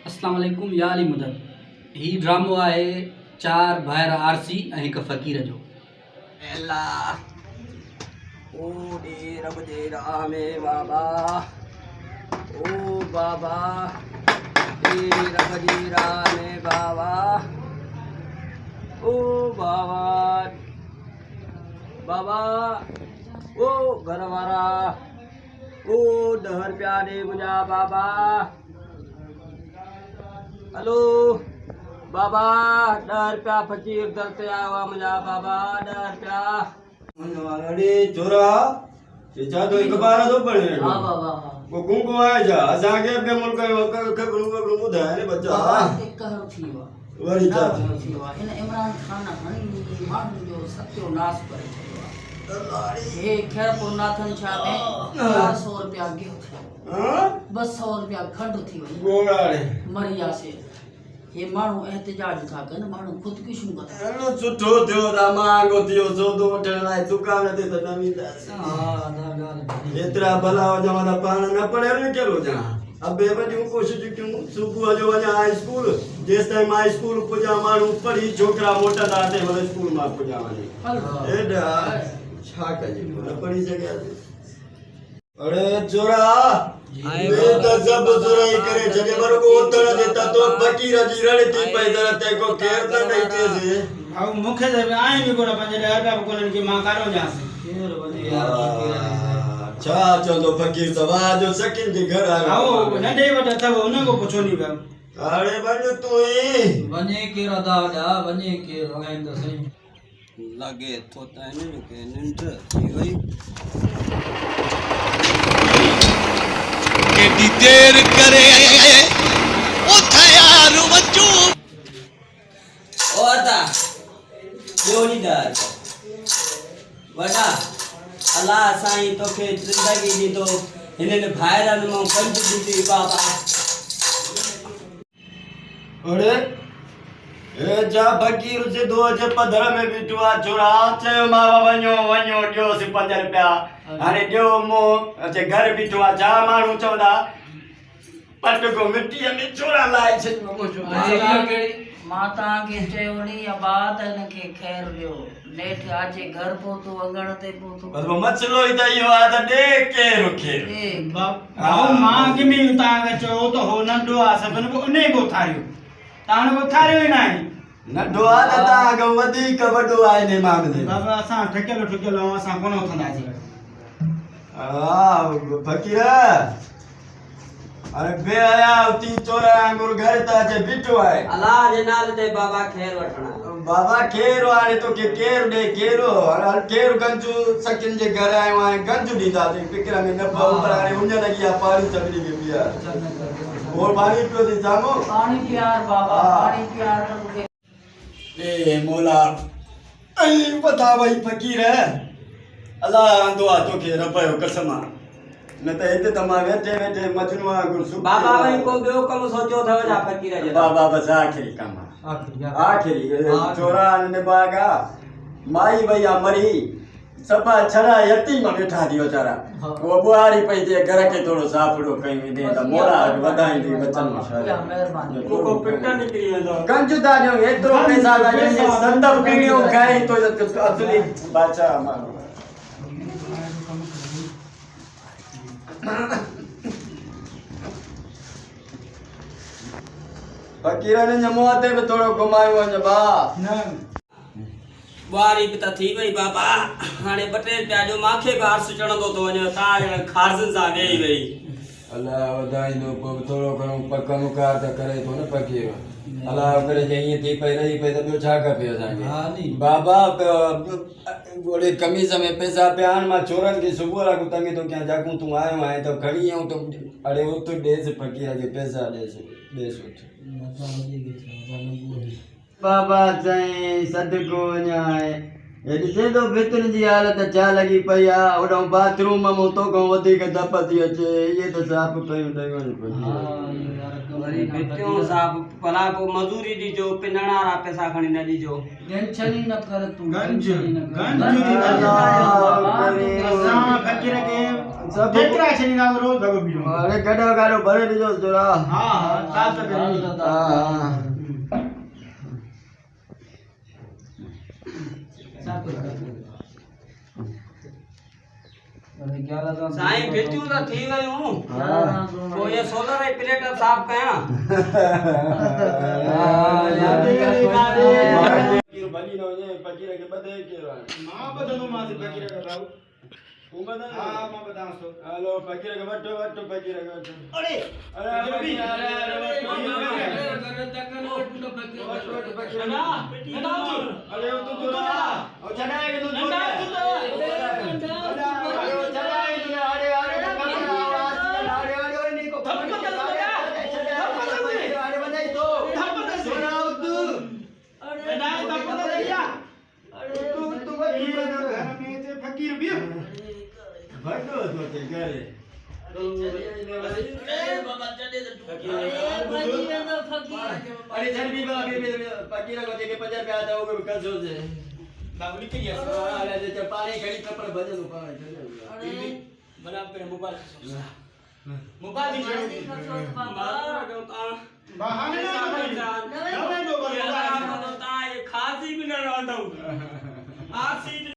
अस्सलाम वालेकुम या अली मदद। ही ड्रामो आहे चार भाइर आरसी ऐं हिकु फ़क़ीर जो। अल्लाह ओ दे रब दे रामे बाबा ओ बाबा दे रब दे रामे बाबा ओ बाबा बाबा ओ घरवारा ओ 10 रुपया दे मुझा बाबा। हेलो बाबा 10 रुपया फकीर दर पे आवा मुझा बाबा 10 रुपया। अरे छोरा ये जा तो एक बार तो पड़े हाँ बाबा वो कुंकु आए जा असा के अपने मुल्क के गुरु धाए ने बच्चा एक कहर थी वा वरी जा थी वा इन इमरान खान हणी माण्हुनि जो सत्योनाश करे छॾियो आहे। हे खैरपुर नाथन शाह में 400 रुपया गिफ्ट हां 200 रुपया खंड थी वई गोड़ाड़े मरिया से। ये माण्हू एहतिजाज था कनि माण्हू ख़ुदकुशियूं था एनो सुठो थियो दा मांगो थियो सौदो वठण लाइ दुकान ते त न वेंदासीं। हां ना गाल एतिरा भला हुजो त पाण न पढ़ियल न कहिड़ो ॼाण अबे वॾियूं कोशिशि कयूं सुबुह जो वञा स्कूल जेसि ताईं मां स्कूल पुॼा माण्हू पढ़ी छोकिरा मोटंदा ते भले स्कूल मां पुॼा वञे एॾा छा कजे न पढ़ी सघियासीं। अरे छोरा ये तो सब सुराई करे जने मरो को उतण देता तो फकीर जी रड़ती पई दर ते को केर न दैते से अब मुखे से आए भी कोन 5000 रुपया कोन की मां कारो जासे केर वने यार छा चंदो फकीर तो जो सकिन जे घर आओ नडे वटा तब उन को पुछो नी बा अरे बन तू ही वञे केरु दादा वञे केरु हलाईंदो सही लगे तो तने के निंड थी वई केडी देर करे उठ यार वचू ओता जोनीदार वडा अल्लाह साईं तोखे जिंदगी दी तो इन्हनि भाइरनि मां पंज दी बाबा। अरे ए जा फकीर से दो जे पधर में बिठवा छोरा चयो मां वञो वञो ॾियो सी 5 रुपया हाणे ॾियो मो अचे घर बिठवा जा माण्हू चवंदा पट को मिट्टी में छोरा लाए छॾियो मुंहिंजो माता के चयोनी या बात इनके खैर लियो नेठ आजे घर पोतो अंगण ते पोतो बस वो मसलो ही त इहो आहे त ॾे केरु खेर ए आओ मां के में ता के चो तो हो नंडो आ सबन को उने को थारियो ताण को थारियो ही नाही नंढो आहे त तव्हां वधीक वॾो आहे ने मामले बाबा असां ठकेलो असां कोन उथंदासी हा फकीर अरे बे आया उती चोरा अंगुर घर ता जे बिठो आहे अल्लाह जे नाल ते बाबा खैर वठणा बाबा केरो आने तो के केर दे केरो और केर गंजू सकिन जे घर आयो आहे गंजू दीदा ते फिक्र में न पाऊ पर हाणे उन लगी आ पानी चबड़ी के पिया और पानी पियो दी जामो पानी प्यार बाबा पानी प्यार के ए मौला आई बता भाई फकीर है अल्लाह दुआ तो के रपयो कसम न त इते तमा वेठे वेठे मजनू गुर सु बाबा भाई को बियो कम सोचो थव जा फकीर जे बाबा बस आखिरी काम आखिरी चोरा ने बागा माई भैया मरी सभा छड़ा यतीम बैठा दियो चारा वो बुआरी पई जे घर के थोड़ो साफड़ो कई दे त मोरा वधाई दी बचन या मेहरबानी को पिटा निकली वेंदो गंजदा जो एतरो पैसा लागे संदव पीणियो खाई तो असली बादशाह मारो फकीरन जमोते पे थोड़ो घुमायो वञ बा न वारी भी त थी वई बाबा हाणे बटे प्या जो माखे बाहर सुचणदो तो वने ता खारजन सा वेई वई अल्लाह वधाई दो को थोड़ो करो पक्का मुकार त करे तो न फकीर अल्लाह करे जे ये थी पे रही पे तो छा का पे जाके हां नी बाबा गोड़े कमीज में पैसा प्यान मा चोरन की सुबह रा को तंगे तो क्या जाकू तू आयो है तो खड़ी हूं तो अरे वो तो दे से फकीर के पैसा दे बाबा साईं सदको न्याय ये दिसे तो भितन जी हालत छा लगी पई आ ओडो बाथरूम में तो को वधीक दप थी अचे ये तो साफ कयो दैवन वरी बिटियो साहब भला को मजूरी दीजो पिनणा रा पैसा खणी न दीजो टेंशन ही न कर तू गंज टेंशन ही न कर गंज अल्लाह असां फकीर के सब जेतिरा छनी का रोज भगो बीरो अरे गडो गाडो भरे दीजो जोरा हां हां साथ तो करी हां साईं फिटियूं तो थी वयूं तो ये सोलर ऐं प्लेट साफ़ कयां भली न वञे फकीर खे ॿधे केरु आहे मां बदनो मां से फकीर का भाऊ तूं ॿधाए हां मां बता सो हलो फकीर खे वठो वठो फकीर खे वठो अरे अरे भी अरे अरे तू जोरा और चढ़ाए के तू जोरा फकीर भी भटो सोचे करे अरे चल भी बाबी फकीर को देके 50 रुपया आता होगा कसो से बाबू लिख लिया अरे जे पानी खड़ी कपड़ भजन पाए बना पे मोबाइल मोबाइल दी बहाने ना दो ये खासी भी न रहंदो आसी